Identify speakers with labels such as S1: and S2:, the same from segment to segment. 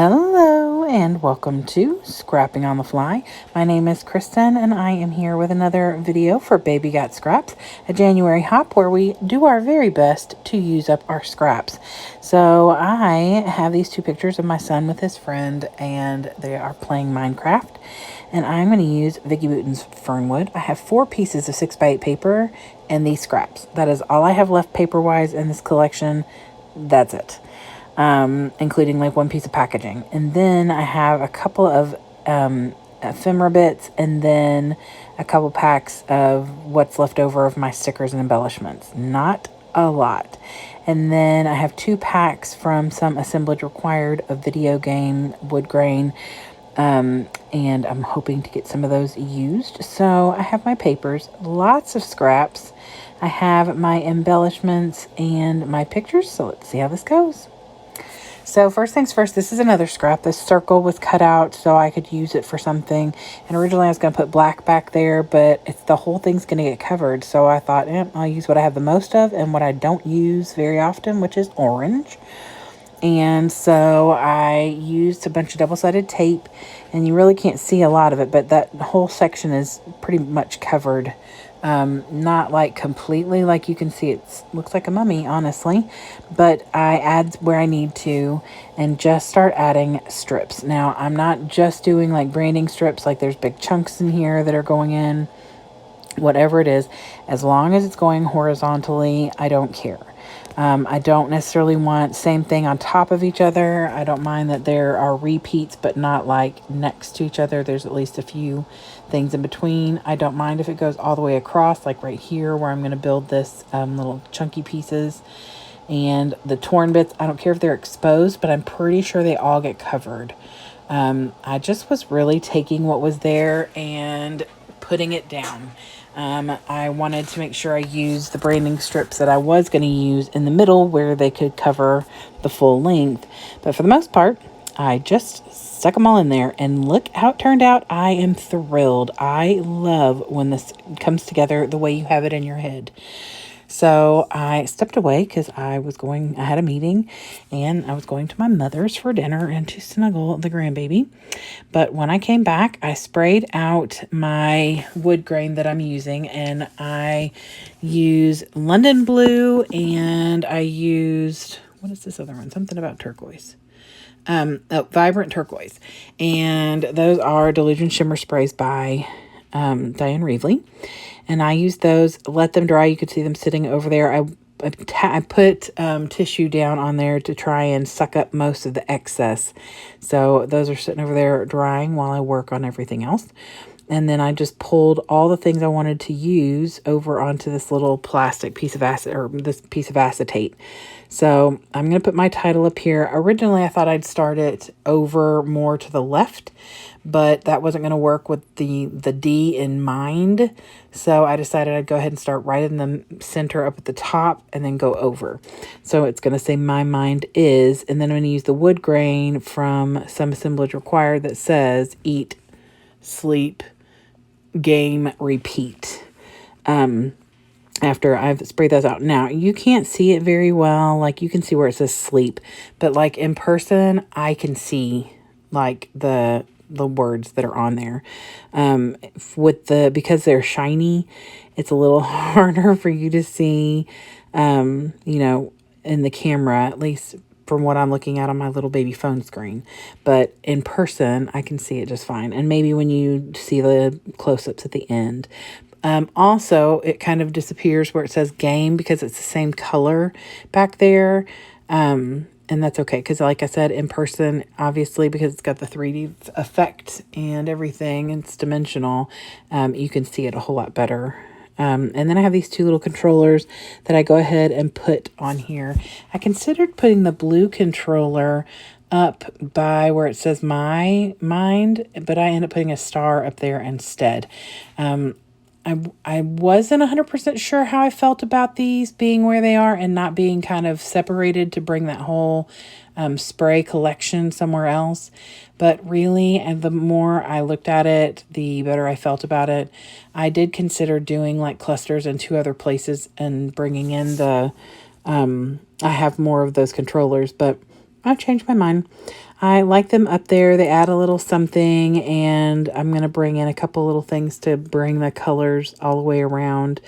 S1: Hello and welcome to Scrapping on the Fly. My name is Kristen and I am here with another video for Baby Got Scraps, a January hop where we do our very best to use up our scraps. So I have these two pictures of my son with his friend and they are playing Minecraft. And I'm going to use Vicki Boutin's Fernwood. I have 4 pieces of 6x8 paper and these scraps. That is all I have left paper-wise in this collection. That's it. Including like 1 piece of packaging. And then I have a couple of ephemera bits and then a couple packs of what's left over of my stickers and embellishments. Not a lot. And then I have 2 packs from some assemblage required of video game wood grain. And I'm hoping to get some of those used. So I have my papers, lots of scraps. I have my embellishments and my pictures. So let's see how this goes. So first things first, this is another scrap. This circle was cut out so I could use it for something. And originally I was going to put black back there, but the whole thing's going to get covered. So I thought, I'll use what I have the most of and what I don't use very often, which is orange. And so I used a bunch of double-sided tape, and you really can't see a lot of it, but that whole section is pretty much covered. Not like completely, like you can see, it looks like a mummy, honestly, but I add where I need to and just start adding strips. Now, I'm not just doing like branding strips, like there's big chunks in here that are going in, whatever it is, as long as it's going horizontally, I don't care. I don't necessarily want same thing on top of each other. I don't mind that there are repeats, but not like next to each other. There's at least a few things in between. I don't mind if it goes all the way across, like right here where I'm going to build this little chunky pieces. And the torn bits, I don't care if they're exposed, but I'm pretty sure they all get covered. I just was really taking what was there and putting it down. I wanted to make sure I used the branding strips that I was going to use in the middle where they could cover the full length. But for the most part, I just stuck them all in there and look how it turned out. I am thrilled. I love when this comes together the way you have it in your head. So I stepped away because I had a meeting and I was going to my mother's for dinner and to snuggle the grandbaby. But when I came back, I sprayed out my wood grain that I'm using, and I use London Blue, and I used, what is this other one? Something about turquoise. Vibrant Turquoise. And those are Delusion Shimmer Sprays by Diane Reevely. And I used those, let them dry. You could see them sitting over there. I put tissue down on there to try and suck up most of the excess. So those are sitting over there drying while I work on everything else. And then I just pulled all the things I wanted to use over onto this little plastic piece of this piece of acetate. So I'm going to put my title up here. Originally, I thought I'd start it over more to the left, but that wasn't going to work with the D in mind. So I decided I'd go ahead and start right in the center up at the top and then go over. So it's going to say my mind is, and then I'm going to use the wood grain from Some Assemblage Required that says eat, sleep, game, repeat. After I've sprayed those out. Now, you can't see it very well. Like, you can see where it says sleep. But, like, in person, I can see, like, the words that are on there. Because they're shiny, it's a little harder for you to see, in the camera, at least from what I'm looking at on my little baby phone screen. But in person, I can see it just fine. And maybe when you see the close-ups at the end. Also, it kind of disappears where it says game because it's the same color back there. And that's okay because, like I said, in person, obviously, because it's got the 3D effect and everything, it's dimensional, you can see it a whole lot better. And then I have these 2 little controllers that I go ahead and put on here. I considered putting the blue controller up by where it says my mind, but I ended up putting a star up there instead. I wasn't 100% sure how I felt about these being where they are and not being kind of separated to bring that whole spray collection somewhere else. But really, and the more I looked at it, the better I felt about it. I did consider doing like clusters in 2 other places and bringing in I have more of those controllers, but I changed my mind. I like them up there. They add a little something, and I'm going to bring in a couple little things to bring the colors all the way around.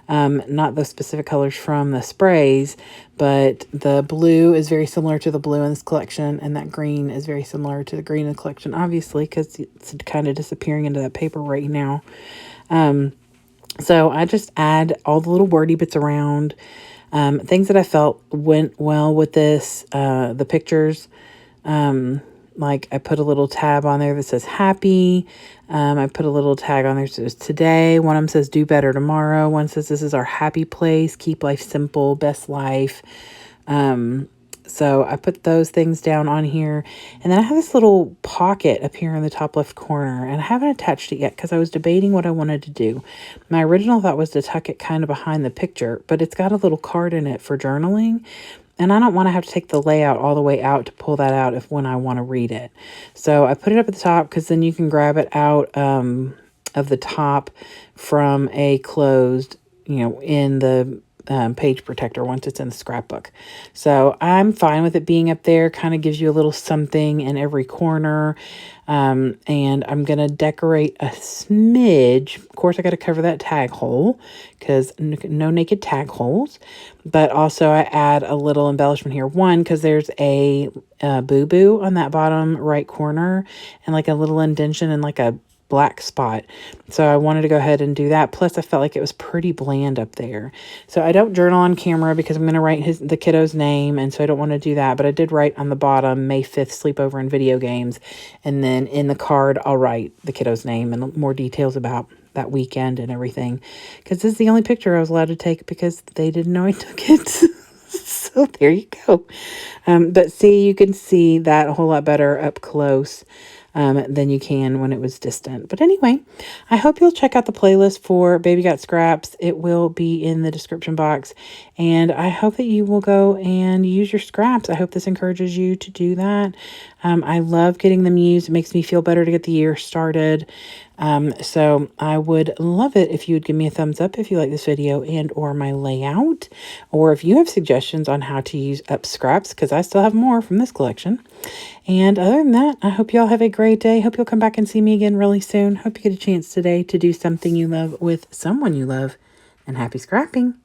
S1: Not the specific colors from the sprays, but the blue is very similar to the blue in this collection, and that green is very similar to the green in the collection, obviously, because it's kind of disappearing into that paper right now. So I just add all the little wordy bits around, things that I felt went well with this, the pictures. Like I put a little tab on there that says happy. I put a little tag on there that says today. One of them says do better tomorrow. One says this is our happy place. Keep life simple. Best life. So I put those things down on here. And then I have this little pocket up here in the top left corner. And I haven't attached it yet because I was debating what I wanted to do. My original thought was to tuck it kind of behind the picture. But it's got a little card in it for journaling. And I don't want to have to take the layout all the way out to pull that out when I want to read it. So I put it up at the top because then you can grab it out of the top from a closed, in the page protector once it's in the scrapbook. So I'm fine with it being up there. Kind of gives you a little something in every corner. And I'm going to decorate a smidge. Of course, I got to cover that tag hole because no naked tag holes. But also I add a little embellishment here. One, because there's a boo-boo on that bottom right corner and like a little indentation and like a black spot. So I wanted to go ahead and do that. Plus I felt like it was pretty bland up there. So I don't journal on camera because I'm going to write the kiddo's name. And so I don't want to do that. But I did write on the bottom, May 5th, sleepover and video games. And then in the card, I'll write the kiddo's name and more details about that weekend and everything. Because this is the only picture I was allowed to take because they didn't know I took it. So there you go. But see, you can see that a whole lot better up close than you can when it was distant. But anyway, I hope you'll check out the playlist for Baby Got Scraps. It will be in the description box. And I hope that you will go and use your scraps. I hope this encourages you to do that. I love getting them used. It makes me feel better to get the year started. So I would love it if you would give me a thumbs up if you like this video and or my layout, or if you have suggestions on how to use up scraps, because I still have more from this collection. And other than that, I hope y'all have a great day. Hope you'll come back and see me again really soon. Hope you get a chance today to do something you love with someone you love, and happy scrapping.